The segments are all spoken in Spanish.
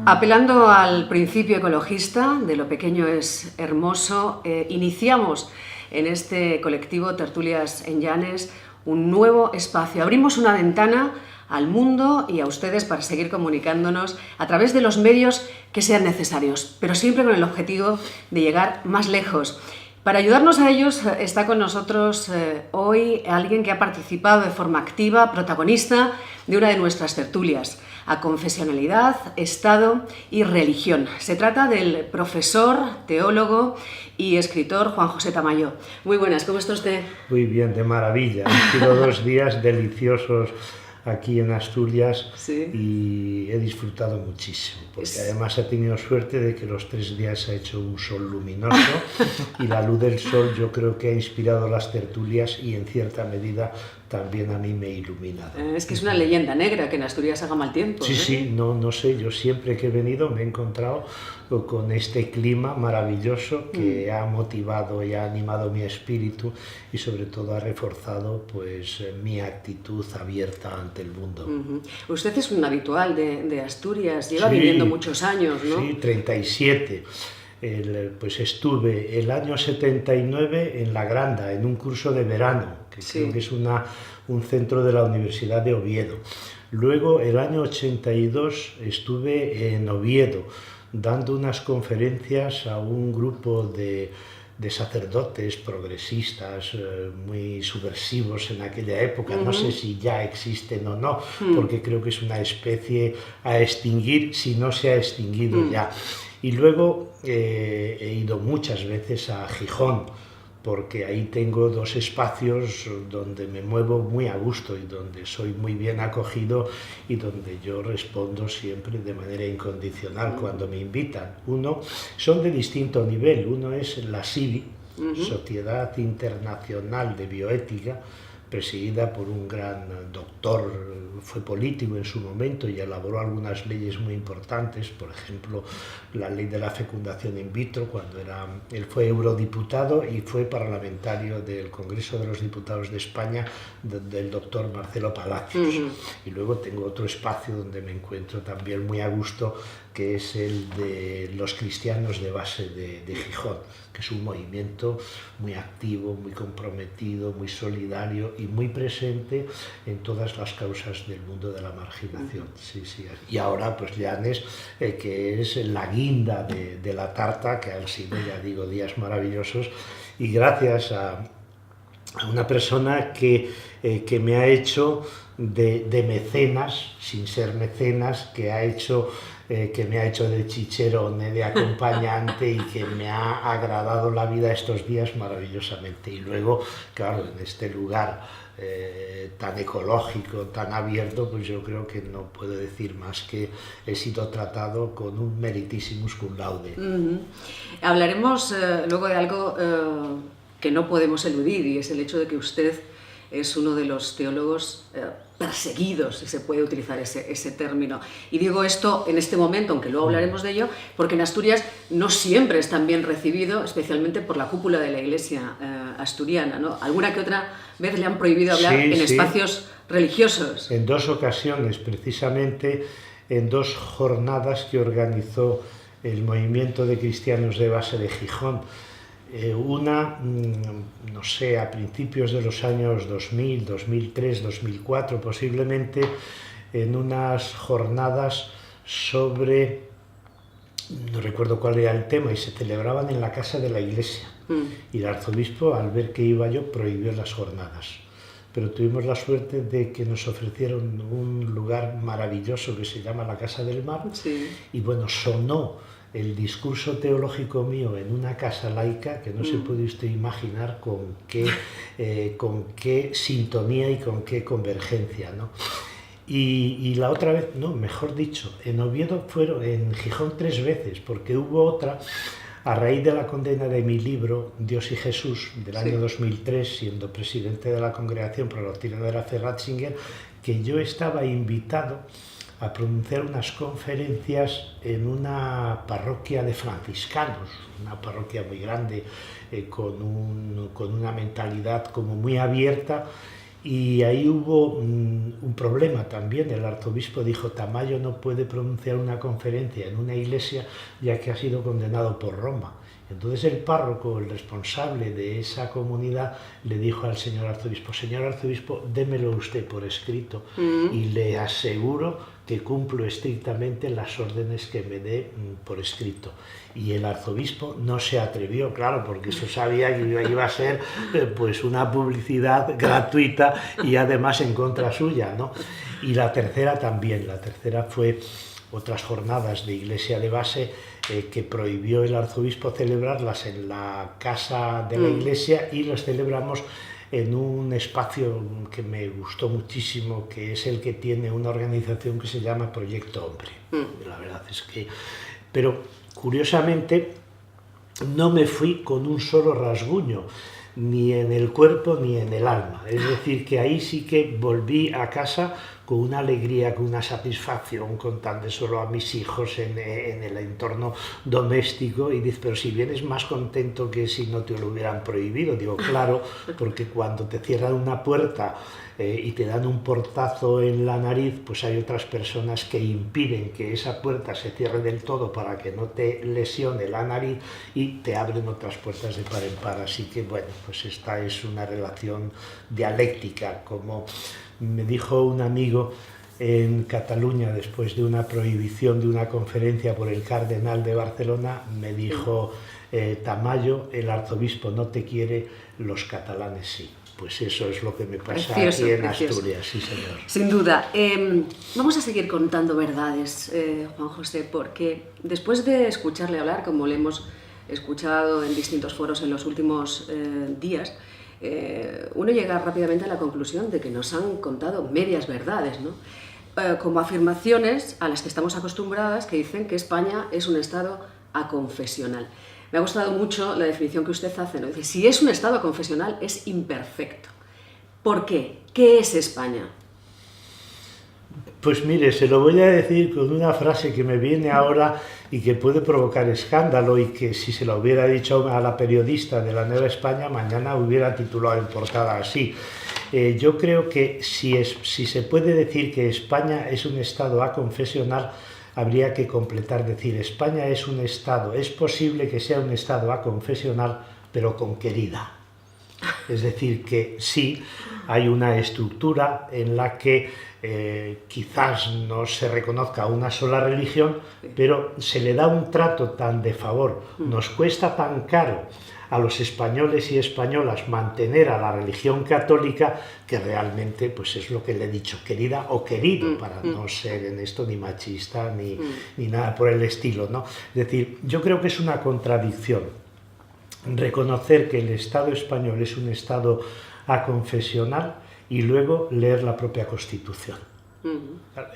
Apelando al principio ecologista, de lo pequeño es hermoso, iniciamos en este colectivo Tertulias en Llanes un nuevo espacio. Abrimos una ventana al mundo y a ustedes para seguir comunicándonos a través de los medios que sean necesarios, pero siempre con el objetivo de llegar más lejos. Para ayudarnos a ellos está con nosotros hoy alguien que ha participado de forma activa, protagonista de una de nuestras tertulias, a confesionalidad, Estado y religión. Se trata del profesor, teólogo y escritor Juan José Tamayo. Muy buenas, ¿cómo está usted? Muy bien, de maravilla. Han sido 2 días deliciosos aquí en Asturias, sí. Y he disfrutado muchísimo, porque además he tenido suerte de que los 3 días ha hecho un sol luminoso y la luz del sol yo creo que ha inspirado las tertulias y en cierta medida también a mí me ha iluminado. Es que es una leyenda negra que en Asturias haga mal tiempo. Sí, sí, no sé, yo siempre que he venido me he encontrado con este clima maravilloso que ha motivado y ha animado mi espíritu y sobre todo ha reforzado pues mi actitud abierta ante el mundo. Usted es un habitual de Asturias, lleva viviendo muchos años, ¿no? Sí, 37. Pues estuve el año 79 en La Granda, en un curso de verano, que creo que es un centro de la Universidad de Oviedo. Luego, el año 82, estuve en Oviedo, dando unas conferencias a un grupo de sacerdotes progresistas muy subversivos en aquella época. No sé si ya existen o no, porque creo que es una especie a extinguir si no se ha extinguido ya. Y luego he ido muchas veces a Gijón, porque ahí tengo 2 espacios donde me muevo muy a gusto y donde soy muy bien acogido y donde yo respondo siempre de manera incondicional cuando me invitan. Son de distinto nivel. Uno es la SIBI, Sociedad Internacional de Bioética, presidida por un gran doctor, fue político en su momento y elaboró algunas leyes muy importantes, por ejemplo, la ley de la fecundación in vitro, cuando él fue eurodiputado y fue parlamentario del Congreso de los Diputados de España, del doctor Marcelo Palacios. Y luego tengo otro espacio donde me encuentro también muy a gusto, que es el de los cristianos de base de Gijón, que es un movimiento muy activo, muy comprometido, muy solidario y muy presente en todas las causas del mundo de la marginación. Sí. Y ahora, pues Llanes, que es la guinda de la tarta, que han sido, ya digo, días maravillosos, y gracias a una persona que me ha hecho de mecenas, sin ser mecenas, que me ha hecho de chicherone, de acompañante y que me ha agradado la vida estos días maravillosamente. Y luego, claro, en este lugar tan ecológico, tan abierto, pues yo creo que no puedo decir más que he sido tratado con un meritísimum cum laude. Hablaremos luego de algo que no podemos eludir, y es el hecho de que usted es uno de los teólogos perseguidos, si se puede utilizar ese término. Y digo esto en este momento, aunque luego hablaremos de ello, porque en Asturias no siempre es tan bien recibido, especialmente por la cúpula de la Iglesia asturiana, ¿no? Alguna que otra vez le han prohibido hablar en espacios religiosos. En 2 ocasiones, precisamente en 2 jornadas que organizó el Movimiento de Cristianos de Base de Gijón. Una, no sé, a principios de los años 2000, 2003, 2004 posiblemente, en unas jornadas sobre, no recuerdo cuál era el tema, y se celebraban en la casa de la iglesia. Y el arzobispo, al ver que iba yo, prohibió las jornadas. Pero tuvimos la suerte de que nos ofrecieron un lugar maravilloso que se llama la Casa del Mar, y bueno, sonó el discurso teológico mío en una casa laica que no se puede usted imaginar con qué sintonía y con qué convergencia, ¿no? Y la otra vez, no, mejor dicho, en Oviedo en Gijón 3 veces, porque hubo otra a raíz de la condena de mi libro Dios y Jesús, del año 2003, siendo presidente de la Congregación por la Doctrina de la Fe Ratzinger, que yo estaba invitado a pronunciar unas conferencias en una parroquia de franciscanos, una parroquia muy grande, con una mentalidad como muy abierta, Y ahí hubo un problema también. El arzobispo dijo: Tamayo no puede pronunciar una conferencia en una iglesia ya que ha sido condenado por Roma. Entonces el párroco, el responsable de esa comunidad, le dijo al señor arzobispo, démelo usted por escrito y le aseguro que cumplo estrictamente las órdenes que me dé por escrito. Y el arzobispo no se atrevió, claro, porque eso sabía que iba a ser pues una publicidad gratuita y además en contra suya, ¿no? Y la tercera también, la tercera fue otras jornadas de iglesia de base que prohibió el arzobispo celebrarlas en la casa de la iglesia, y los celebramos en un espacio que me gustó muchísimo, que es el que tiene una organización que se llama Proyecto Hombre. La verdad es que... Pero curiosamente no me fui con un solo rasguño, ni en el cuerpo ni en el alma. Es decir, que ahí sí que volví a casa con una alegría, con una satisfacción, contándoselo a mis hijos en el entorno doméstico, y dice: pero si vienes más contento que si no te lo hubieran prohibido. Digo: claro, porque cuando te cierran una puerta y te dan un portazo en la nariz, pues hay otras personas que impiden que esa puerta se cierre del todo para que no te lesione la nariz, y te abren otras puertas de par en par. Así que bueno, pues esta es una relación dialéctica. Como me dijo un amigo en Cataluña, después de una prohibición de una conferencia por el cardenal de Barcelona, me dijo: Tamayo, el arzobispo no te quiere, los catalanes sí. Pues eso es lo que me pasa aquí en Asturias, sí señor. Sin duda. Vamos a seguir contando verdades, Juan José, porque después de escucharle hablar, como le hemos escuchado en distintos foros en los últimos días, uno llega rápidamente a la conclusión de que nos han contado medias verdades, ¿no? Como afirmaciones a las que estamos acostumbradas, que dicen que España es un Estado aconfesional. Me ha gustado mucho la definición que usted hace, ¿no? Dice: si es un Estado aconfesional, es imperfecto. ¿Por qué? ¿Qué es España? Pues mire, se lo voy a decir con una frase que me viene ahora y que puede provocar escándalo, y que si se lo hubiera dicho a la periodista de La Nueva España, mañana hubiera titulado en portada así. Yo creo que si se puede decir que España es un Estado aconfesional, habría que completar, decir: España es un Estado, es posible que sea un Estado aconfesional, pero con querida. Es decir, que sí, hay una estructura en la que quizás no se reconozca una sola religión, pero se le da un trato tan de favor, nos cuesta tan caro a los españoles y españolas mantener a la religión católica, que realmente pues es lo que le he dicho, querida o querido, para no ser en esto ni machista ni nada por el estilo, ¿no? Es decir, yo creo que es una contradicción reconocer que el Estado español es un Estado aconfesional y luego leer la propia Constitución.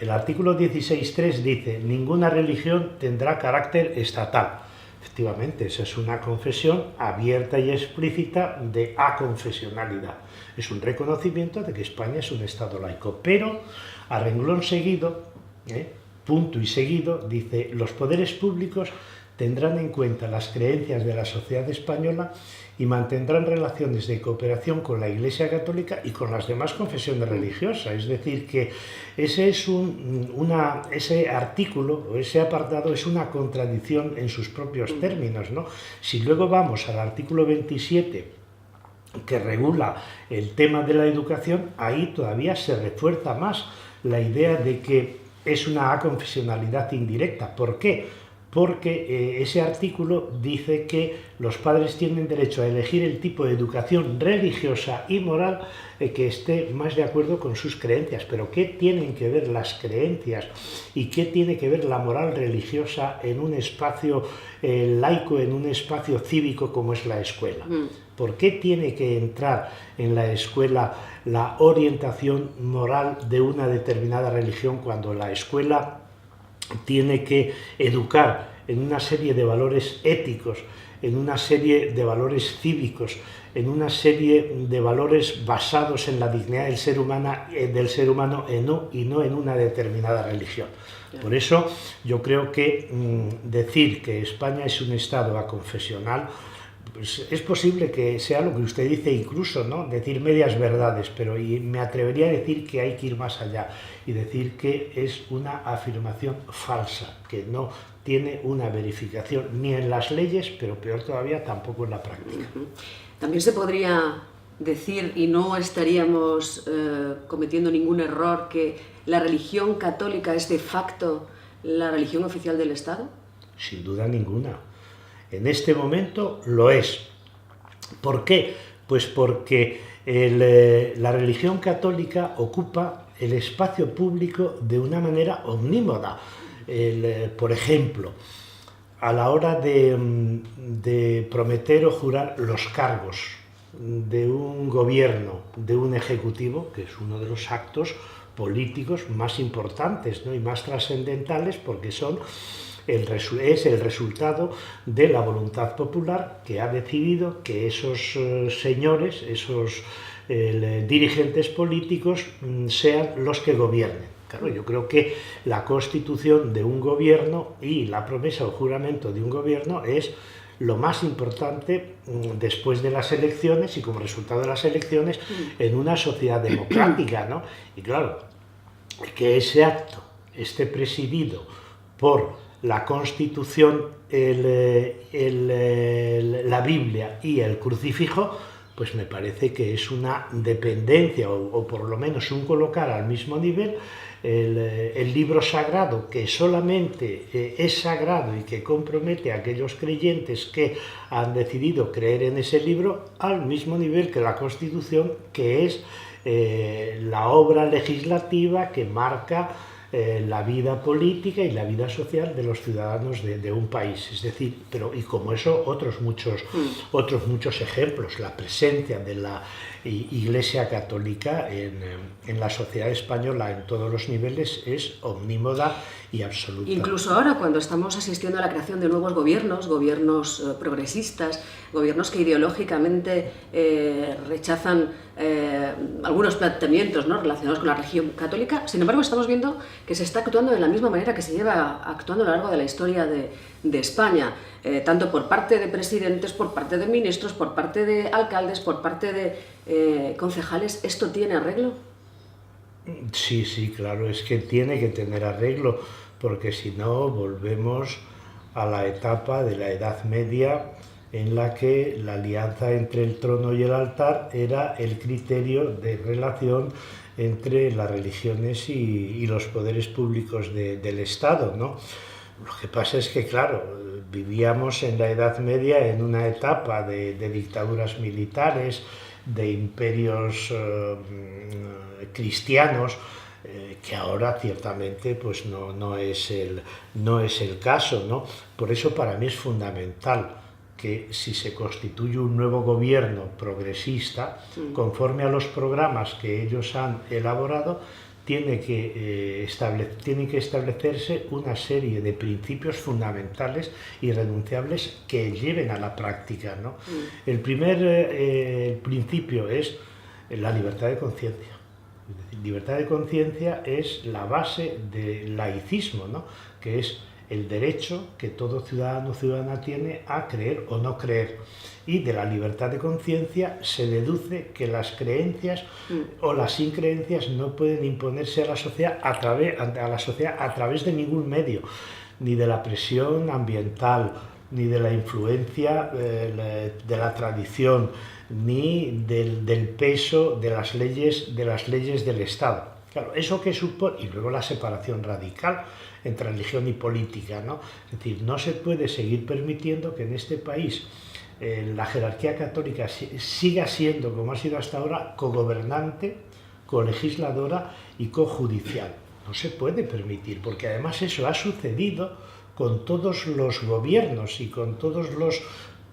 El artículo 16.3 dice: ninguna religión tendrá carácter estatal. Efectivamente, esa es una confesión abierta y explícita de aconfesionalidad. Es un reconocimiento de que España es un Estado laico, pero a renglón seguido, punto y seguido, dice: los poderes públicos tendrán en cuenta las creencias de la sociedad española y mantendrán relaciones de cooperación con la Iglesia Católica y con las demás confesiones religiosas. Es decir, que ese artículo o ese apartado es una contradicción en sus propios términos, ¿no? Si luego vamos al artículo 27, que regula el tema de la educación, ahí todavía se refuerza más la idea de que es una aconfesionalidad indirecta. ¿Por qué? Porque ese artículo dice que los padres tienen derecho a elegir el tipo de educación religiosa y moral que esté más de acuerdo con sus creencias. Pero ¿qué tienen que ver las creencias y qué tiene que ver la moral religiosa en un espacio laico, en un espacio cívico como es la escuela? ¿Por qué tiene que entrar en la escuela la orientación moral de una determinada religión cuando la escuela tiene que educar en una serie de valores éticos, en una serie de valores cívicos, en una serie de valores basados en la dignidad del ser humano y no en una determinada religión? Por eso yo creo que decir que España es un Estado aconfesional Pues es posible que sea lo que usted dice incluso, ¿no? Decir medias verdades, pero me atrevería a decir que hay que ir más allá y decir que es una afirmación falsa, que no tiene una verificación ni en las leyes, pero peor todavía tampoco en la práctica. También se podría decir, y no estaríamos cometiendo ningún error, que la religión católica es de facto la religión oficial del Estado. Sin duda ninguna. En este momento lo es. ¿Por qué? Pues porque la religión católica ocupa el espacio público de una manera omnímoda. Por ejemplo, a la hora de prometer o jurar los cargos de un gobierno, de un ejecutivo, que es uno de los actos políticos más importantes, ¿no? Y más trascendentales, porque es el resultado de la voluntad popular que ha decidido que esos señores, esos dirigentes políticos sean los que gobiernen. Claro, yo creo que la constitución de un gobierno y la promesa o juramento de un gobierno es lo más importante después de las elecciones y como resultado de las elecciones en una sociedad democrática, ¿no? Y claro, que ese acto esté presidido por la Constitución, la Biblia y el crucifijo, pues me parece que es una dependencia o por lo menos un colocar al mismo nivel el libro sagrado, que solamente es sagrado y que compromete a aquellos creyentes que han decidido creer en ese libro, al mismo nivel que la Constitución, que es la obra legislativa que marca la vida política y la vida social de los ciudadanos de un país. Es decir, y como eso otros muchos ejemplos. La presencia de la Iglesia Católica en la sociedad española en todos los niveles es omnímoda y absoluta. Incluso ahora, cuando estamos asistiendo a la creación de nuevos gobiernos progresistas, gobiernos que ideológicamente rechazan algunos planteamientos, ¿no?, relacionados con la religión católica, sin embargo estamos viendo que se está actuando de la misma manera que se lleva actuando a lo largo de la historia de España, tanto por parte de presidentes, por parte de ministros, por parte de alcaldes, por parte de concejales. ¿Esto tiene arreglo? Sí, claro, es que tiene que tener arreglo, porque si no volvemos a la etapa de la Edad Media, en la que la alianza entre el trono y el altar era el criterio de relación entre las religiones y los poderes públicos del Estado, ¿no? Lo que pasa es que, claro, vivíamos en la Edad Media en una etapa de dictaduras militares, de imperios cristianos, que ahora ciertamente pues no es el caso, ¿no? Por eso para mí es fundamental que si se constituye un nuevo gobierno progresista, conforme a los programas que ellos han elaborado, tiene que establecerse una serie de principios fundamentales y irrenunciables que lleven a la práctica, ¿no? El primer principio es la libertad de conciencia. Libertad de conciencia es la base del laicismo, ¿no?, que es el derecho que todo ciudadano o ciudadana tiene a creer o no creer. Y de la libertad de conciencia se deduce que las creencias o las increencias no pueden imponerse a la sociedad a través de ningún medio, ni de la presión ambiental, ni de la influencia de la tradición, ni del peso de las leyes del Estado. Claro, eso que supone, y luego la separación radical entre religión y política, ¿no? Es decir, no se puede seguir permitiendo que en este país la jerarquía católica siga siendo, como ha sido hasta ahora, cogobernante, colegisladora y cojudicial. No se puede permitir, porque además eso ha sucedido con todos los gobiernos y con todos los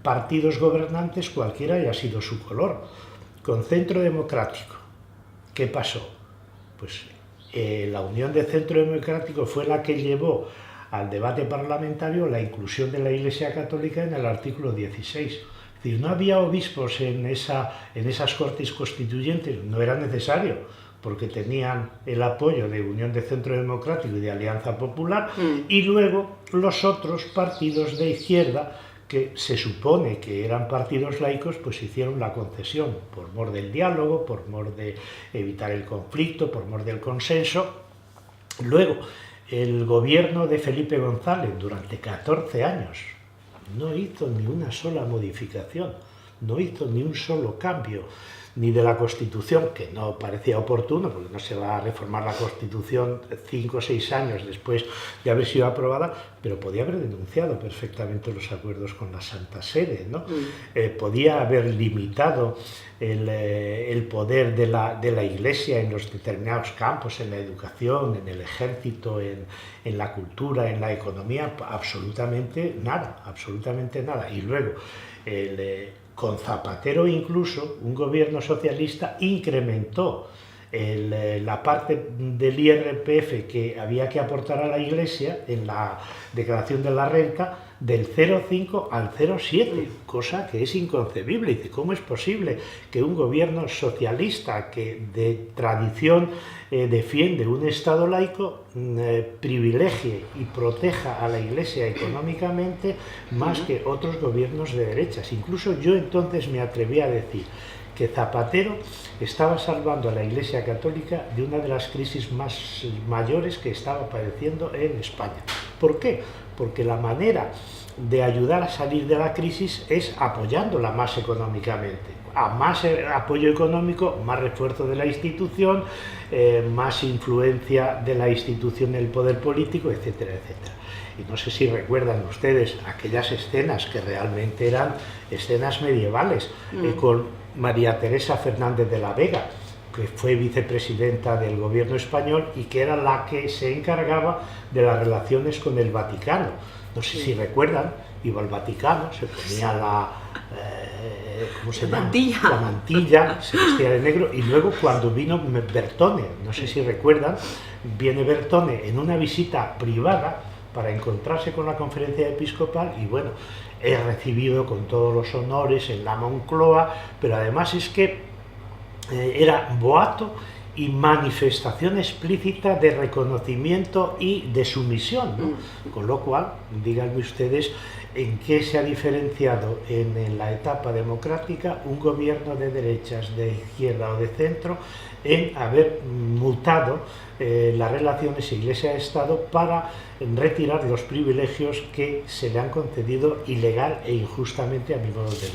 partidos gobernantes, cualquiera haya sido su color. Con Centro Democrático, ¿qué pasó? Pues la unión de Centro Democrático fue la que llevó al debate parlamentario la inclusión de la Iglesia Católica en el artículo 16. Es decir, no había obispos en esas Cortes Constituyentes, no era necesario, porque tenían el apoyo de Unión de Centro Democrático y de Alianza Popular, y luego los otros partidos de izquierda que se supone que eran partidos laicos, pues hicieron la concesión por mor del diálogo, por mor de evitar el conflicto, por mor del consenso. Luego, el gobierno de Felipe González durante 14 años no hizo ni una sola modificación, no hizo ni un solo cambio, ni de la Constitución, que no parecía oportuno, porque no se va a reformar la Constitución 5 o 6 años después de haber sido aprobada, pero podía haber denunciado perfectamente los acuerdos con la Santa Sede, ¿no? Podía haber limitado el poder de la Iglesia en los determinados campos, en la educación, en el ejército, en la cultura, en la economía, absolutamente nada, absolutamente nada. Y luego, con Zapatero incluso, un gobierno socialista incrementó la parte del IRPF que había que aportar a la Iglesia en la declaración de la renta del 0,5 al 0,7, cosa que es inconcebible. Dice, ¿cómo es posible que un gobierno socialista que de tradición defiende un Estado laico privilegie y proteja a la Iglesia económicamente más que otros gobiernos de derechas? Incluso yo entonces me atreví a decir que Zapatero estaba salvando a la Iglesia Católica de una de las crisis más mayores que estaba padeciendo en España. ¿Por qué? Porque la manera de ayudar a salir de la crisis es apoyándola más económicamente. A más apoyo económico, más refuerzo de la institución, más influencia de la institución en el poder político, etcétera, etcétera. Y no sé si recuerdan ustedes aquellas escenas que realmente eran escenas medievales, con María Teresa Fernández de la Vega, que fue vicepresidenta del gobierno español y que era la que se encargaba de las relaciones con el Vaticano. No sé si recuerdan, iba al Vaticano, se ponía ¿cómo se llama? La mantilla, se vestía de negro, y luego cuando vino Bertone, no sé si recuerdan, viene Bertone en una visita privada para encontrarse con la conferencia episcopal y bueno, es recibido con todos los honores en la Moncloa, pero además es que era boato y manifestación explícita de reconocimiento y de sumisión, ¿no? Con lo cual, díganme ustedes en qué se ha diferenciado en la etapa democrática un gobierno de derechas, de izquierda o de centro, en haber mutado las relaciones Iglesia-Estado para retirar los privilegios que se le han concedido ilegal e injustamente, a mi modo de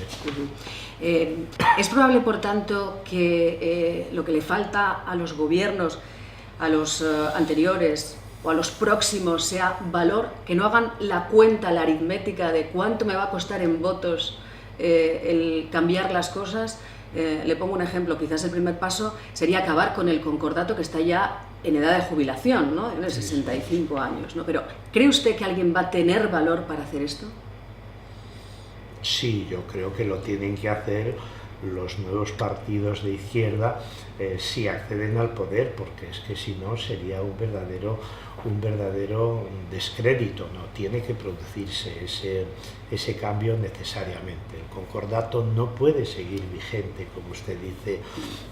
ver. Es probable, por tanto, que lo que le falta a los gobiernos, a los anteriores o a los próximos, sea valor, que no hagan la cuenta, la aritmética de cuánto me va a costar en votos el cambiar las cosas. Le pongo un ejemplo, quizás el primer paso sería acabar con el concordato que está ya en edad de jubilación, ¿no? En 65 años, ¿no? Pero, ¿cree usted que alguien va a tener valor para hacer esto? Sí, yo creo que lo tienen que hacer los nuevos partidos de izquierda si acceden al poder, porque es que si no sería un verdadero descrédito, ¿no? Tiene que producirse ese cambio necesariamente. El concordato no puede seguir vigente, como usted dice,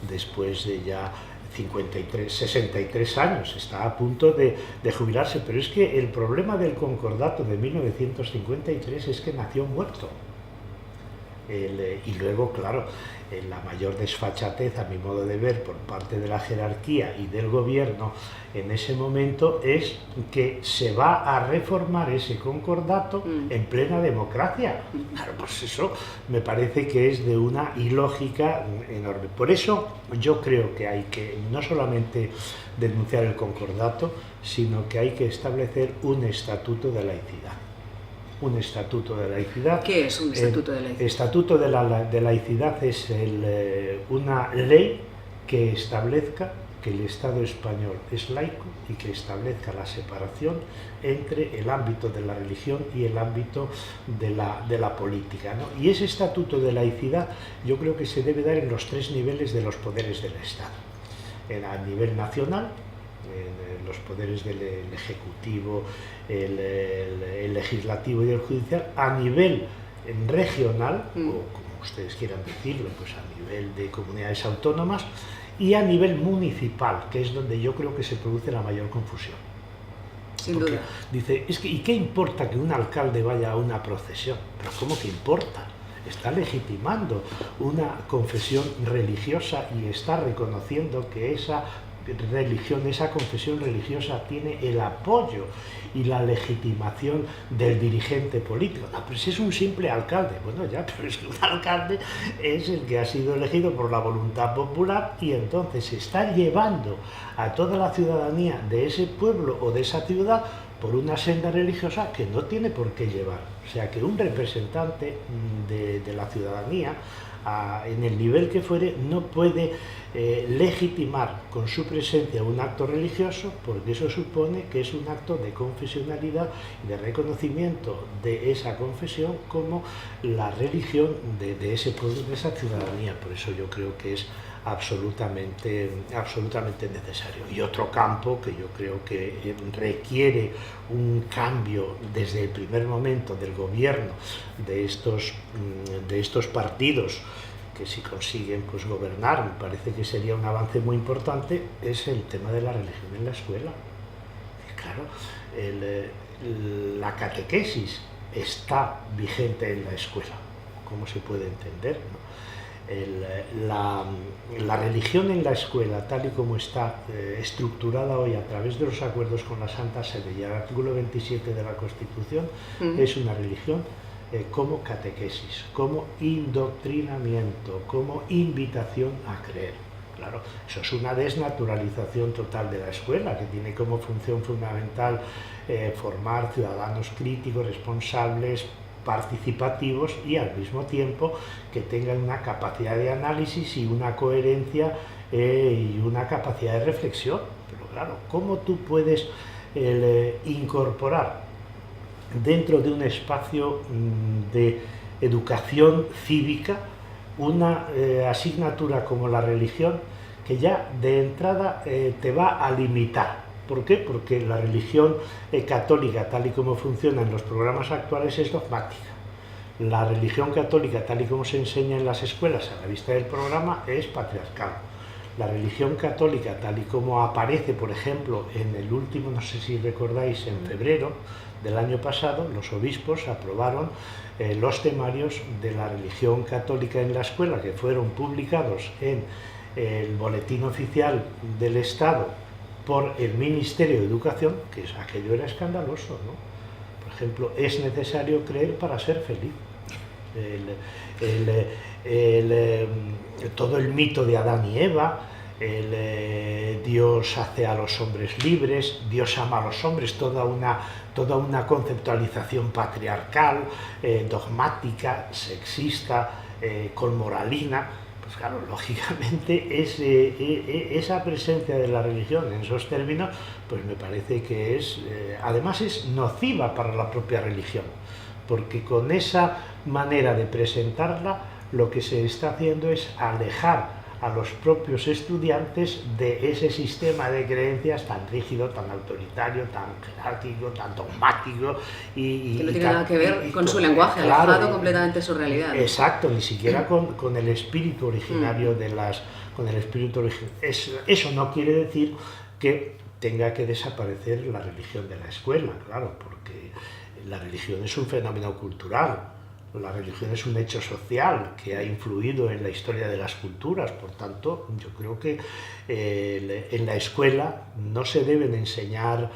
después de ya 63 años, está a punto de jubilarse, pero es que el problema del concordato de 1953 es que nació muerto. Y luego, claro, la mayor desfachatez, a mi modo de ver, por parte de la jerarquía y del gobierno en ese momento es que se va a reformar ese concordato en plena democracia. Claro, pues eso me parece que es de una ilógica enorme. Por eso yo creo que hay que no solamente denunciar el concordato, sino que hay que establecer un estatuto de laicidad. Un estatuto de laicidad. ¿Qué es un estatuto de laicidad? El estatuto de laicidad es una ley que establezca que el Estado español es laico y que establezca la separación entre el ámbito de la religión y el ámbito de la política, ¿no? Y ese estatuto de laicidad yo creo que se debe dar en los 3 niveles de los poderes del Estado. A nivel nacional, los poderes del Ejecutivo, el Legislativo y el Judicial, a nivel regional, o como ustedes quieran decirlo, pues a nivel de comunidades autónomas, y a nivel municipal, que es donde yo creo que se produce la mayor confusión. Sin duda. Dice, ¿y qué importa que un alcalde vaya a una procesión? Pero ¿cómo que importa? Está legitimando una confesión religiosa y está reconociendo que esa religión, esa confesión religiosa tiene el apoyo y la legitimación del dirigente político. No, pero si es un simple alcalde. Bueno, ya, pero es que un alcalde es el que ha sido elegido por la voluntad popular y entonces se está llevando a toda la ciudadanía de ese pueblo o de esa ciudad por una senda religiosa que no tiene por qué llevar. O sea, que un representante de la ciudadanía, en el nivel que fuere, no puede legitimar con su presencia un acto religioso, porque eso supone que es un acto de confesionalidad y de reconocimiento de esa confesión como la religión de ese pueblo, de esa ciudadanía. Por eso yo creo que es absolutamente necesario. Y otro campo que yo creo que requiere un cambio desde el primer momento del gobierno de estos partidos, que si consiguen pues gobernar, me parece que sería un avance muy importante, es el tema de la religión en la escuela. Y claro, la catequesis está vigente en la escuela, ¿cómo se puede entender, ¿no? La religión en la escuela, tal y como está estructurada hoy a través de los acuerdos con la Santa Sede y el artículo 27 de la Constitución, es una religión como catequesis, como indoctrinamiento, como invitación a creer. Claro, eso es una desnaturalización total de la escuela, que tiene como función fundamental formar ciudadanos críticos, responsables, participativos y al mismo tiempo que tengan una capacidad de análisis y una coherencia y una capacidad de reflexión. Pero claro, ¿cómo tú puedes incorporar dentro de un espacio de educación cívica una asignatura como la religión que ya de entrada te va a limitar? ¿Por qué? Porque la religión católica, tal y como funciona en los programas actuales, es dogmática. La religión católica, tal y como se enseña en las escuelas a la vista del programa, es patriarcal. La religión católica, tal y como aparece, por ejemplo, en el último, no sé si recordáis, en febrero del año pasado, los obispos aprobaron los temarios de la religión católica en la escuela, que fueron publicados en el Boletín Oficial del Estado por el Ministerio de Educación, que aquello era escandaloso, ¿no? Por ejemplo, es necesario creer para ser feliz. Todo el mito de Adán y Eva, Dios hace a los hombres libres, Dios ama a los hombres, toda una conceptualización patriarcal, dogmática, sexista, con moralina. Pues claro, lógicamente esa presencia de la religión en esos términos, pues me parece que además es nociva para la propia religión, porque con esa manera de presentarla lo que se está haciendo es alejar a los propios estudiantes de ese sistema de creencias tan rígido, tan autoritario, tan jerárquico, tan dogmático y que no tiene nada que ver con su lenguaje, claro, alejado completamente de su realidad. Exacto, ni siquiera con el espíritu originario Eso no quiere decir que tenga que desaparecer la religión de la escuela, claro, porque la religión es un fenómeno cultural. La religión es un hecho social que ha influido en la historia de las culturas, por tanto, yo creo que en la escuela no se debe enseñar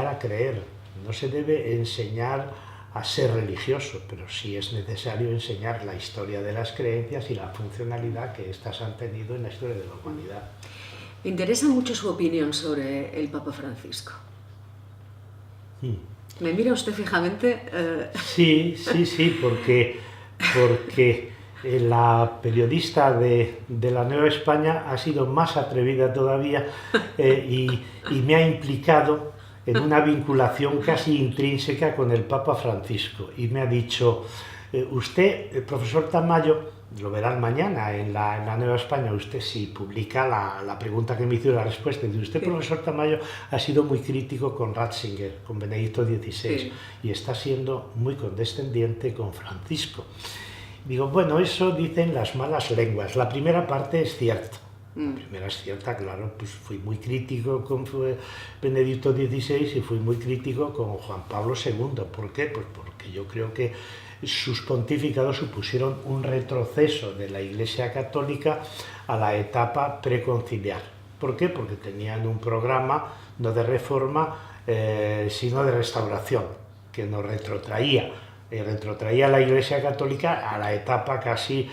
a creer, no se debe enseñar a ser religioso, pero sí es necesario enseñar la historia de las creencias y la funcionalidad que éstas han tenido en la historia de la humanidad. Me interesa mucho su opinión sobre el Papa Francisco. ¿Me mira usted fijamente? Sí, porque la periodista de la Nueva España ha sido más atrevida todavía y me ha implicado en una vinculación casi intrínseca con el Papa Francisco. Y me ha dicho, usted, profesor Tamayo, lo verán mañana en la Nueva España, usted si publica la pregunta que me hizo y la respuesta, dice, usted, profesor Tamayo, ha sido muy crítico con Ratzinger, con Benedicto XVI, y está siendo muy condescendiente con Francisco. Digo, bueno, eso dicen las malas lenguas, la primera parte es cierto, La primera es cierta, claro, pues fui muy crítico con Benedicto XVI y fui muy crítico con Juan Pablo II. ¿Por qué? Pues porque yo creo que sus pontificados supusieron un retroceso de la Iglesia Católica a la etapa preconciliar. ¿Por qué? Porque tenían un programa no de reforma, sino de restauración, que nos retrotraía a la Iglesia Católica a la etapa casi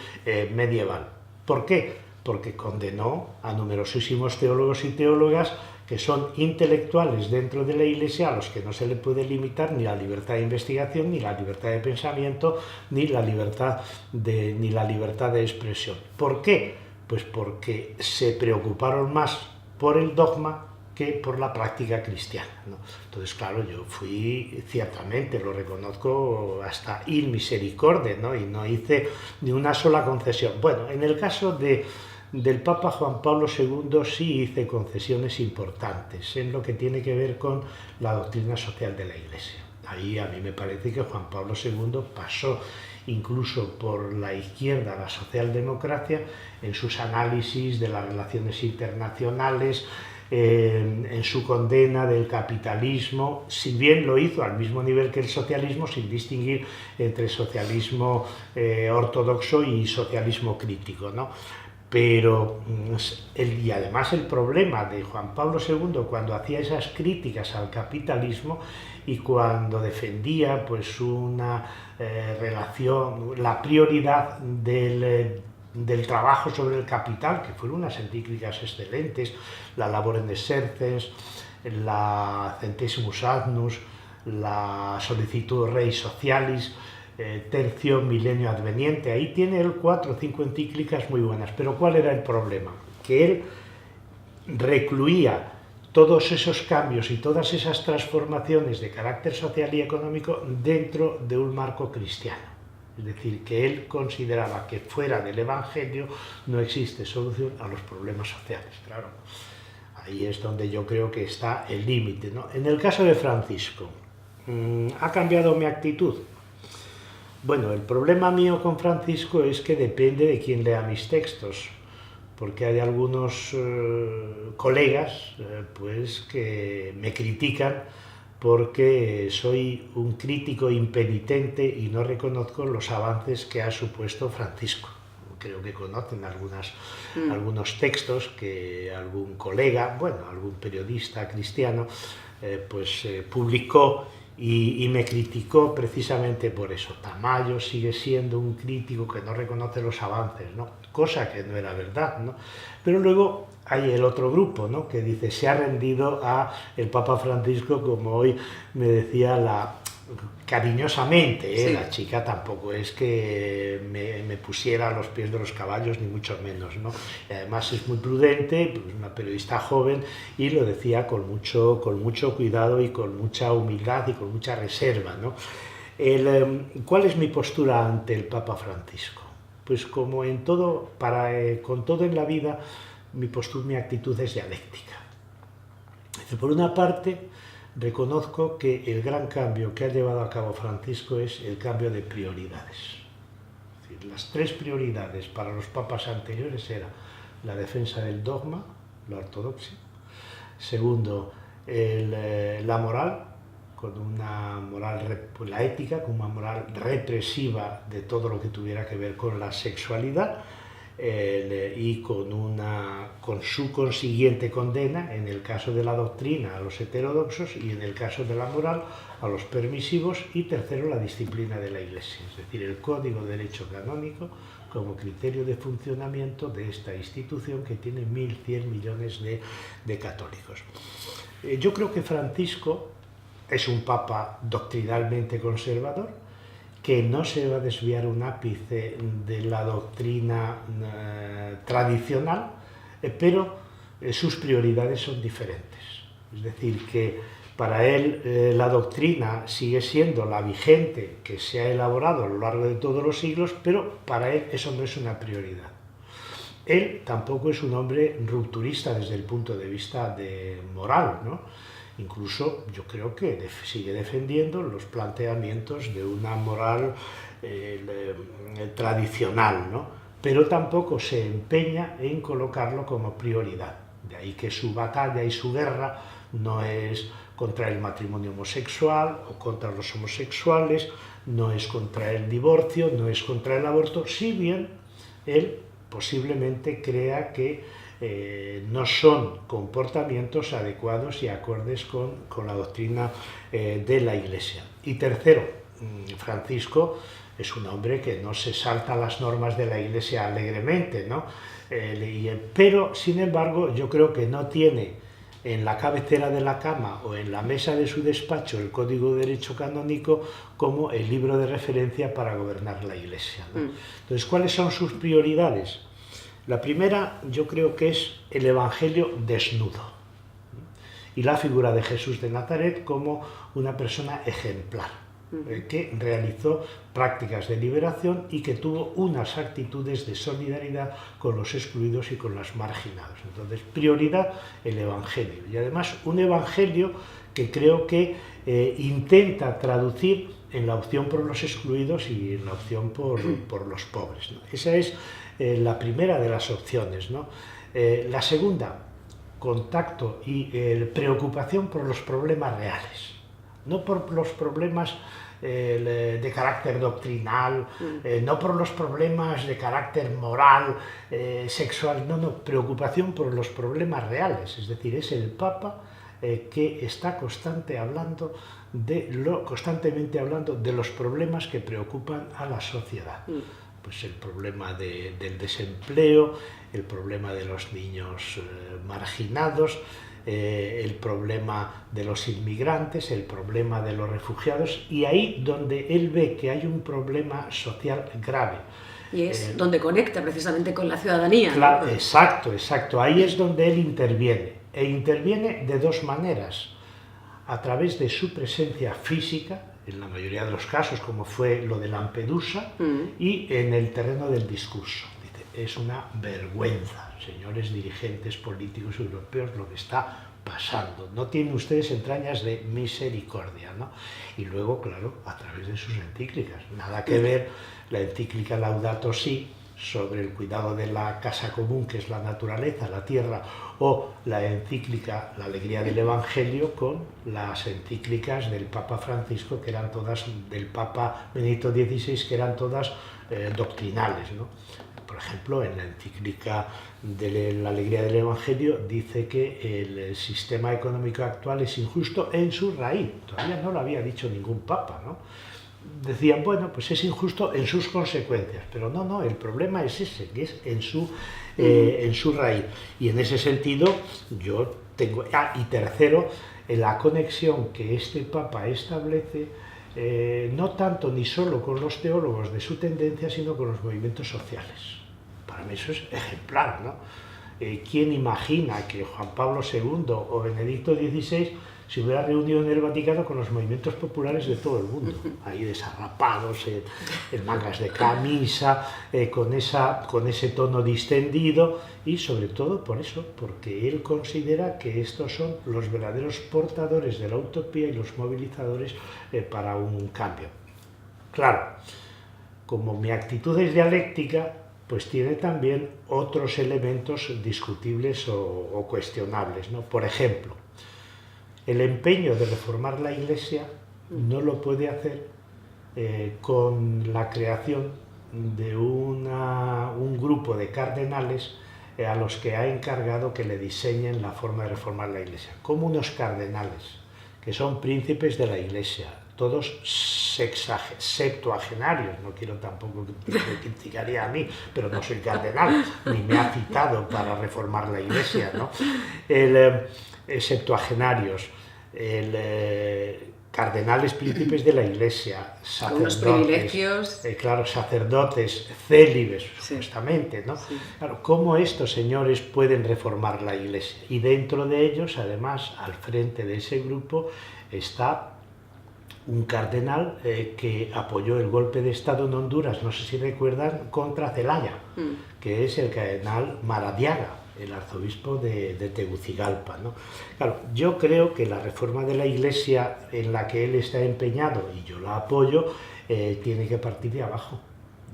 medieval. ¿Por qué? Porque condenó a numerosísimos teólogos y teólogas que son intelectuales dentro de la Iglesia, a los que no se le puede limitar ni la libertad de investigación, ni la libertad de pensamiento, ni la libertad de expresión. ¿Por qué? Pues porque se preocuparon más por el dogma que por la práctica cristiana, ¿no? Entonces, claro, yo fui, ciertamente, lo reconozco, hasta in misericordia, ¿no? Y no hice ni una sola concesión. Bueno, en el caso del Papa Juan Pablo II sí hice concesiones importantes en lo que tiene que ver con la doctrina social de la Iglesia. Ahí a mí me parece que Juan Pablo II pasó incluso por la izquierda, la socialdemocracia, en sus análisis de las relaciones internacionales, en su condena del capitalismo, si bien lo hizo al mismo nivel que el socialismo, sin distinguir entre socialismo ortodoxo y socialismo crítico, ¿no? Pero, y además el problema de Juan Pablo II cuando hacía esas críticas al capitalismo y cuando defendía pues una relación, la prioridad del trabajo sobre el capital, que fueron unas encíclicas excelentes, la Labor in Exercens, la Centesimus Agnus, la Solicitud Rei Socialis, Tercio Milenio Adveniente. Ahí tiene él 4 o 5 encíclicas muy buenas. Pero ¿cuál era el problema? Que él recluía todos esos cambios y todas esas transformaciones de carácter social y económico dentro de un marco cristiano. Es decir, que él consideraba que fuera del Evangelio no existe solución a los problemas sociales. Claro, ahí es donde yo creo que está el límite, ¿no? En el caso de Francisco, ¿ha cambiado mi actitud? Bueno, el problema mío con Francisco es que depende de quién lea mis textos, porque hay algunos colegas pues que me critican porque soy un crítico impenitente y no reconozco los avances que ha supuesto Francisco. Creo que conocen algunos textos que algún colega, bueno, algún periodista cristiano, publicó y me criticó precisamente por eso. Tamayo sigue siendo un crítico que no reconoce los avances, ¿no? Cosa que no era verdad, ¿no? Pero luego hay el otro grupo, ¿no? Que dice, se ha rendido a el Papa Francisco, como hoy me decía cariñosamente, Sí. La chica tampoco es que me pusiera a los pies de los caballos, ni mucho menos, ¿no? Y además es muy prudente, pues una periodista joven, y lo decía con mucho cuidado y con mucha humildad y con mucha reserva, ¿no? ¿Cuál es mi postura ante el Papa Francisco? Pues como en todo, con todo en la vida, mi actitud es dialéctica. Por una parte, reconozco que el gran cambio que ha llevado a cabo Francisco es el cambio de prioridades. Es decir, las 3 prioridades para los papas anteriores eran la defensa del dogma, la ortodoxia; segundo, la moral, con una moral, la ética, con una moral represiva de todo lo que tuviera que ver con la sexualidad, y con su consiguiente condena, en el caso de la doctrina, a los heterodoxos, y en el caso de la moral, a los permisivos; y tercero, la disciplina de la Iglesia, es decir, el Código de Derecho Canónico como criterio de funcionamiento de esta institución que tiene 1.100 millones de católicos. Yo creo que Francisco es un papa doctrinalmente conservador, que no se va a desviar un ápice de la doctrina tradicional, pero sus prioridades son diferentes. Es decir, que para él la doctrina sigue siendo la vigente que se ha elaborado a lo largo de todos los siglos, pero para él eso no es una prioridad. Él tampoco es un hombre rupturista desde el punto de vista moral, ¿no? Incluso yo creo que sigue defendiendo los planteamientos de una moral tradicional, ¿no? pero tampoco se empeña en colocarlo como prioridad. De ahí que su batalla y su guerra no es contra el matrimonio homosexual o contra los homosexuales, no es contra el divorcio, no es contra el aborto, si bien él posiblemente crea que no son comportamientos adecuados y acordes con la doctrina de la Iglesia. Y tercero, Francisco es un hombre que no se salta las normas de la Iglesia alegremente, ¿no? Pero, sin embargo, yo creo que no tiene en la cabecera de la cama o en la mesa de su despacho el Código de Derecho Canónico como el libro de referencia para gobernar la Iglesia, ¿no? Entonces, ¿cuáles son sus prioridades? La primera, yo creo que es el Evangelio desnudo y la figura de Jesús de Nazaret como una persona ejemplar, que realizó prácticas de liberación y que tuvo unas actitudes de solidaridad con los excluidos y con los marginados. Entonces, prioridad, el Evangelio. Y además, un Evangelio que creo que intenta traducir en la opción por los excluidos y en la opción por los pobres, ¿no? Esa es la primera de las opciones, ¿no? La segunda, contacto y preocupación por los problemas reales, no por los problemas de carácter doctrinal, no por los problemas de carácter moral, sexual, no, preocupación por los problemas reales, es decir, es el Papa que está constantemente hablando de los problemas que preocupan a la sociedad. Pues el problema del desempleo, el problema de los niños marginados, el problema de los inmigrantes, el problema de los refugiados, y ahí donde él ve que hay un problema social grave. Y es donde conecta precisamente con la ciudadanía. Claro, ¿no? Exacto. Ahí es donde él interviene. E interviene de dos maneras. A través de su presencia física, en la mayoría de los casos, como fue lo de Lampedusa, y en el terreno del discurso. Dice, es una vergüenza, señores dirigentes políticos europeos, lo que está pasando. No tienen ustedes entrañas de misericordia, ¿no? Y luego, claro, a través de sus encíclicas. Nada que ver la encíclica Laudato Si, sobre el cuidado de la casa común, que es la naturaleza, la tierra, o la encíclica La alegría del Evangelio, con las encíclicas del Papa Francisco, que eran todas, del Papa Benedicto XVI, que eran todas doctrinales, ¿no? Por ejemplo, en la encíclica de La alegría del Evangelio dice que el sistema económico actual es injusto en su raíz. Todavía no lo había dicho ningún papa, ¿no? Decían, bueno, pues es injusto en sus consecuencias, pero no, el problema es ese, que es en su raíz. Y en ese sentido yo tengo... y tercero, la conexión que este Papa establece, no tanto ni solo con los teólogos de su tendencia, sino con los movimientos sociales. Para mí eso es ejemplar, ¿no? ¿Quién imagina que Juan Pablo II o Benedicto XVI se hubiera reunido en el Vaticano con los movimientos populares de todo el mundo, ahí desarrapados, en mangas de camisa, con ese tono distendido, y sobre todo por eso, porque él considera que estos son los verdaderos portadores de la utopía y los movilizadores para un cambio. Claro, como mi actitud es dialéctica, pues tiene también otros elementos discutibles o cuestionables, ¿no? Por ejemplo, el empeño de reformar la Iglesia no lo puede hacer con la creación de un grupo de cardenales a los que ha encargado que le diseñen la forma de reformar la Iglesia, como unos cardenales que son príncipes de la Iglesia, todos septuagenarios. No quiero tampoco que me criticaría a mí, pero no soy cardenal, ni me ha citado para reformar la Iglesia, ¿no? Septuagenarios, cardenales príncipes de la Iglesia, sacerdotes, privilegios. Claro, sacerdotes, célibes, supuestamente, ¿no? Sí. Claro, ¿cómo estos señores pueden reformar la Iglesia? Y dentro de ellos, además, al frente de ese grupo, está un cardenal que apoyó el golpe de Estado en Honduras, no sé si recuerdan, contra Zelaya, que es el cardenal Maradiaga, el arzobispo de Tegucigalpa, ¿no? Claro, yo creo que la reforma de la Iglesia en la que él está empeñado, y yo la apoyo, tiene que partir de abajo,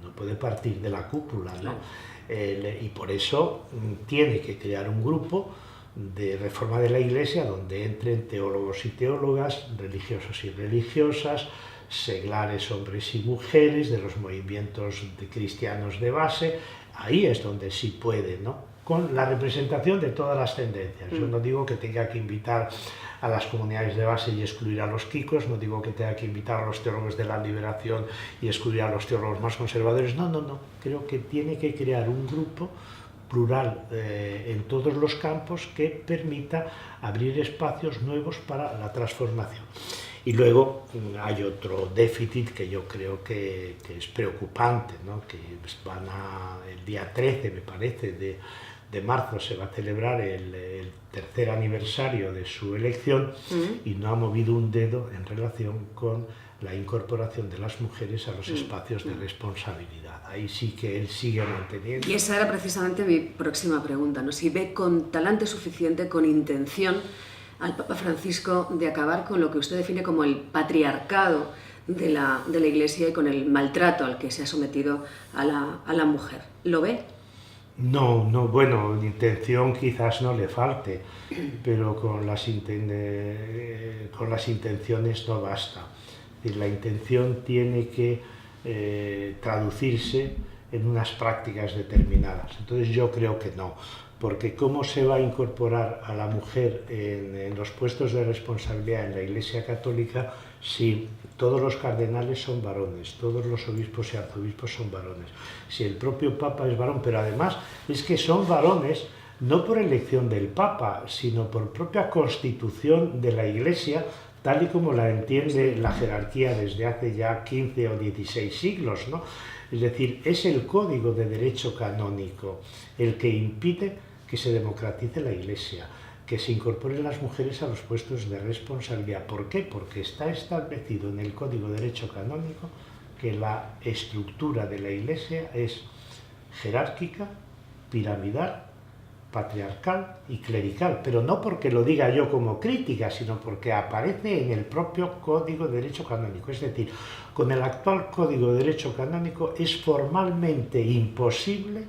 no puede partir de la cúpula, ¿no? Y por eso tiene que crear un grupo de reforma de la Iglesia donde entren teólogos y teólogas, religiosos y religiosas, seglares hombres y mujeres de los movimientos cristianos de base. Ahí es donde sí puede, ¿no? Con la representación de todas las tendencias. Yo no digo que tenga que invitar a las comunidades de base y excluir a los kikos, no digo que tenga que invitar a los teólogos de la liberación y excluir a los teólogos más conservadores, no. Creo que tiene que crear un grupo plural en todos los campos que permita abrir espacios nuevos para la transformación. Y luego hay otro déficit que yo creo que es preocupante, ¿no? Que el día 13, me parece, de marzo se va a celebrar el tercer aniversario de su elección y no ha movido un dedo en relación con la incorporación de las mujeres a los espacios de responsabilidad. Ahí sí que él sigue manteniendo. Y esa era precisamente mi próxima pregunta, ¿no? Si ve con talante suficiente, con intención, al Papa Francisco de acabar con lo que usted define como el patriarcado de la Iglesia y con el maltrato al que se ha sometido a la mujer. ¿Lo ve? No, bueno, intención quizás no le falte, pero con las intenciones no basta. Es decir, la intención tiene que traducirse en unas prácticas determinadas. Entonces yo creo que no, porque ¿cómo se va a incorporar a la mujer en los puestos de responsabilidad en la Iglesia Católica si todos los cardenales son varones, todos los obispos y arzobispos son varones, si el propio Papa es varón? Pero además es que son varones no por elección del Papa, sino por propia constitución de la Iglesia, tal y como la entiende la jerarquía desde hace ya 15 o 16 siglos, ¿no? Es decir, es el Código de Derecho Canónico el que impide que se democratice la Iglesia, que se incorporen las mujeres a los puestos de responsabilidad. ¿Por qué? Porque está establecido en el Código de Derecho Canónico que la estructura de la Iglesia es jerárquica, piramidal, patriarcal y clerical, pero no porque lo diga yo como crítica, sino porque aparece en el propio Código de Derecho Canónico. Es decir, con el actual Código de Derecho Canónico es formalmente imposible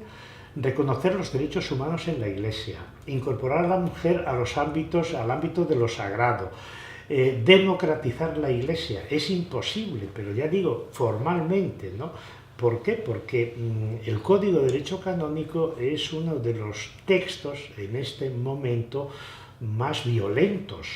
reconocer los derechos humanos en la Iglesia, incorporar a la mujer al ámbito de lo sagrado, democratizar la Iglesia. Es imposible, pero ya digo, formalmente, ¿no? ¿Por qué? Porque el Código de Derecho Canónico es uno de los textos en este momento más violentos,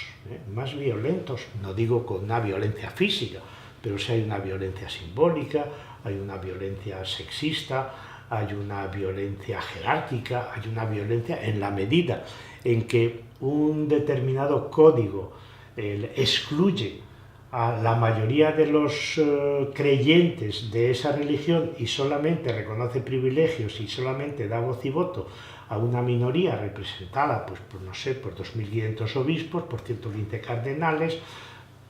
no digo con una violencia física, pero sí hay una violencia simbólica, hay una violencia sexista, hay una violencia jerárquica, hay una violencia en la medida en que un determinado código excluye a la mayoría de los creyentes de esa religión y solamente reconoce privilegios y solamente da voz y voto a una minoría representada pues, por 2.500 obispos, por 115 cardenales,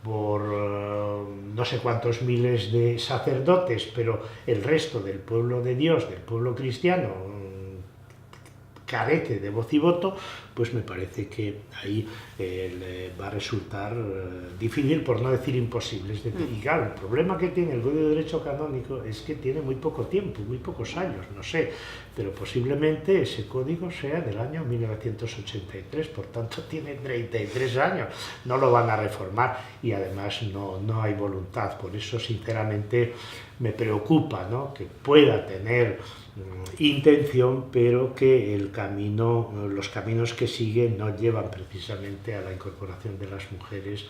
por no sé cuántos miles de sacerdotes, pero el resto del pueblo de Dios, del pueblo cristiano, carece de voz y voto, pues me parece que ahí va a resultar difícil, por no decir imposible. Es decir, y claro, el problema que tiene el Código de Derecho Canónico es que tiene muy poco tiempo, muy pocos años, no sé, pero posiblemente ese código sea del año 1983, por tanto tiene 33 años, no lo van a reformar y además no hay voluntad. Por eso sinceramente me preocupa, ¿no?, que pueda tener intención, pero que los caminos que siguen no llevan precisamente a la incorporación de las mujeres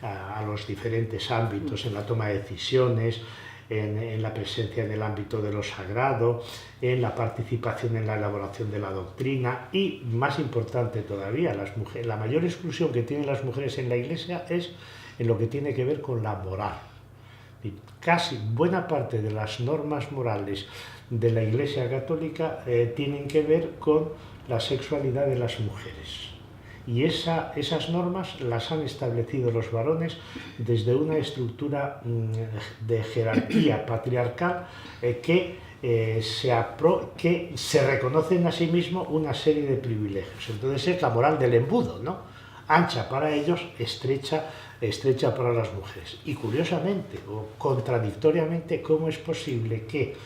a los diferentes ámbitos, en la toma de decisiones, en la presencia en el ámbito de lo sagrado, en la participación en la elaboración de la doctrina y, más importante todavía, la mayor exclusión que tienen las mujeres en la Iglesia es en lo que tiene que ver con la moral. Casi buena parte de las normas morales de la Iglesia Católica tienen que ver con la sexualidad de las mujeres. Y esas normas las han establecido los varones desde una estructura de jerarquía patriarcal que se reconocen a sí mismo una serie de privilegios. Entonces es la moral del embudo, ¿no? Ancha para ellos, estrecha para las mujeres. Y curiosamente o contradictoriamente, ¿cómo es posible que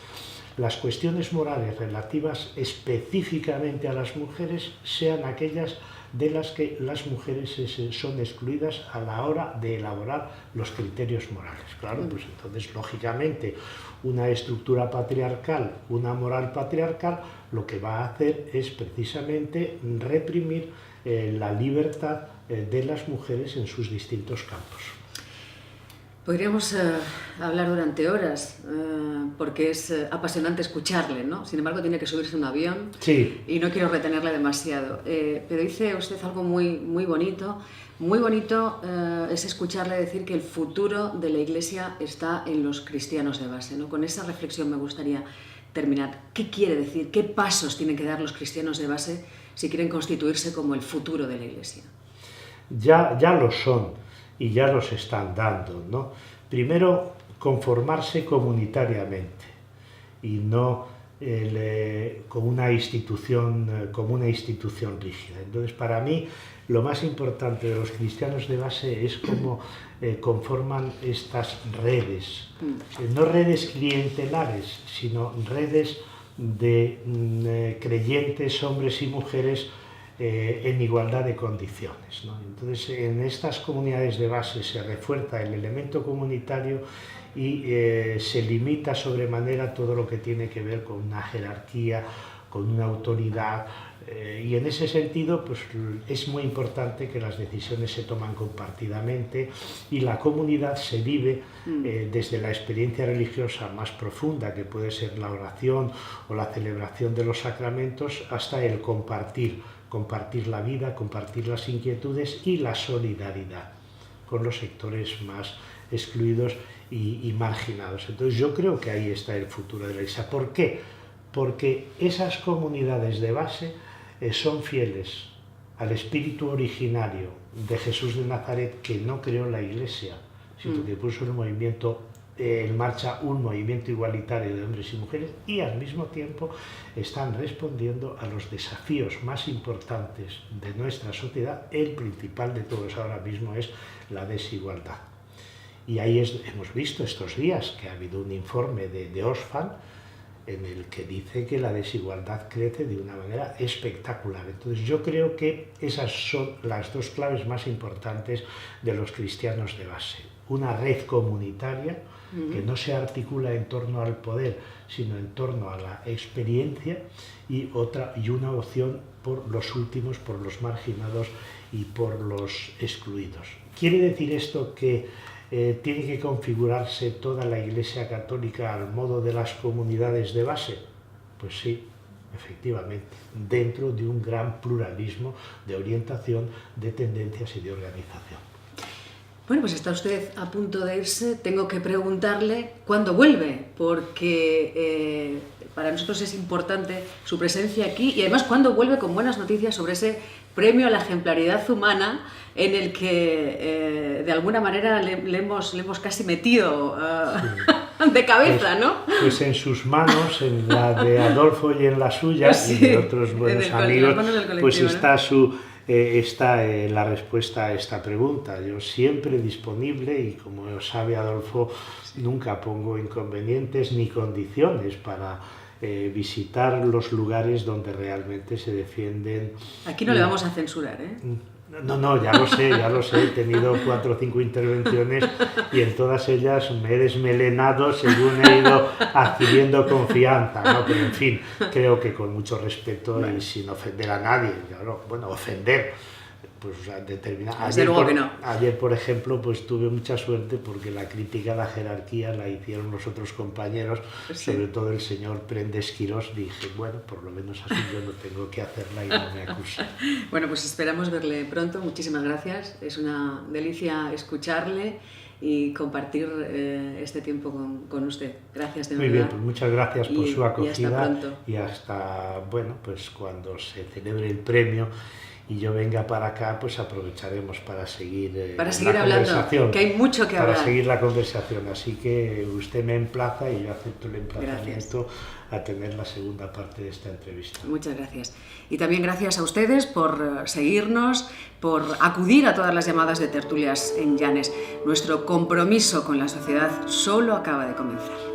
las cuestiones morales relativas específicamente a las mujeres sean aquellas de las que las mujeres son excluidas a la hora de elaborar los criterios morales. Claro, pues entonces, lógicamente, una estructura patriarcal, una moral patriarcal, lo que va a hacer es precisamente reprimir la libertad de las mujeres en sus distintos campos. Podríamos hablar durante horas, porque es apasionante escucharle, ¿no? Sin embargo, tiene que subirse a un avión, sí, y no quiero retenerle demasiado. Pero dice usted algo muy bonito. Muy bonito es escucharle decir que el futuro de la Iglesia está en los cristianos de base, ¿no? Con esa reflexión me gustaría terminar. ¿Qué quiere decir? ¿Qué pasos tienen que dar los cristianos de base si quieren constituirse como el futuro de la Iglesia? Ya lo son. Y ya los están dando, ¿no? Primero, conformarse comunitariamente y no como una institución rígida. Entonces, para mí, lo más importante de los cristianos de base es cómo conforman estas redes, no redes clientelares, sino redes de creyentes, hombres y mujeres, en igualdad de condiciones, ¿no? Entonces, en estas comunidades de base se refuerza el elemento comunitario y se limita sobremanera todo lo que tiene que ver con una jerarquía, con una autoridad, y en ese sentido, pues, es muy importante que las decisiones se toman compartidamente y la comunidad se vive desde la experiencia religiosa más profunda, que puede ser la oración o la celebración de los sacramentos, hasta el compartir la vida, compartir las inquietudes y la solidaridad con los sectores más excluidos y marginados. Entonces, yo creo que ahí está el futuro de la Iglesia. ¿Por qué? Porque esas comunidades de base son fieles al espíritu originario de Jesús de Nazaret, que no creó la Iglesia, sino que puso en marcha un movimiento igualitario de hombres y mujeres, y al mismo tiempo están respondiendo a los desafíos más importantes de nuestra sociedad. El principal de todos ahora mismo es la desigualdad. Y ahí hemos visto estos días que ha habido un informe de Oxfam en el que dice que la desigualdad crece de una manera espectacular. Entonces, yo creo que esas son las dos claves más importantes de los cristianos de base. Una red comunitaria que no se articula en torno al poder, sino en torno a la experiencia, y una opción por los últimos, por los marginados y por los excluidos. ¿Quiere decir esto que tiene que configurarse toda la Iglesia Católica al modo de las comunidades de base? Pues sí, efectivamente, dentro de un gran pluralismo de orientación, de tendencias y de organización. Bueno, pues está usted a punto de irse. Tengo que preguntarle cuándo vuelve, porque para nosotros es importante su presencia aquí, y además cuándo vuelve con buenas noticias sobre ese premio a la ejemplaridad humana en el que de alguna manera le hemos casi metido de cabeza, ¿no? Pues en sus manos, en la de Adolfo y en la suya, sí, y de otros buenos amigos, pues está la respuesta a esta pregunta. Yo siempre disponible, y como sabe Adolfo, nunca pongo inconvenientes ni condiciones para visitar los lugares donde realmente se defienden. Aquí no le vamos a censurar, ¿eh? No, ya lo sé, he tenido 4 o 5 intervenciones y en todas ellas me he desmelenado según he ido adquiriendo confianza, ¿no? Pero en fin, creo que con mucho respeto y sin ofender a nadie, claro, bueno, ofender, pues determinada. Ayer, por ejemplo, pues tuve mucha suerte porque la crítica a la jerarquía la hicieron los otros compañeros, sí, sobre todo el señor Prendes Quirós. Dije, bueno, por lo menos así yo no tengo que hacerla y no me acusa. Bueno, pues esperamos verle pronto. Muchísimas gracias. Es una delicia escucharle y compartir este tiempo con usted. Gracias de verdad. Muy bien, pues muchas gracias por su acogida y hasta, bueno, pues cuando se celebre el premio y yo venga para acá, pues aprovecharemos para seguir la hablando, que hay mucho que hablar. Para seguir la conversación, así que usted me emplaza y yo acepto el emplazamiento a tener la segunda parte de esta entrevista. Muchas gracias. Y también gracias a ustedes por seguirnos, por acudir a todas las llamadas de Tertulias en Llanes. Nuestro compromiso con la sociedad solo acaba de comenzar.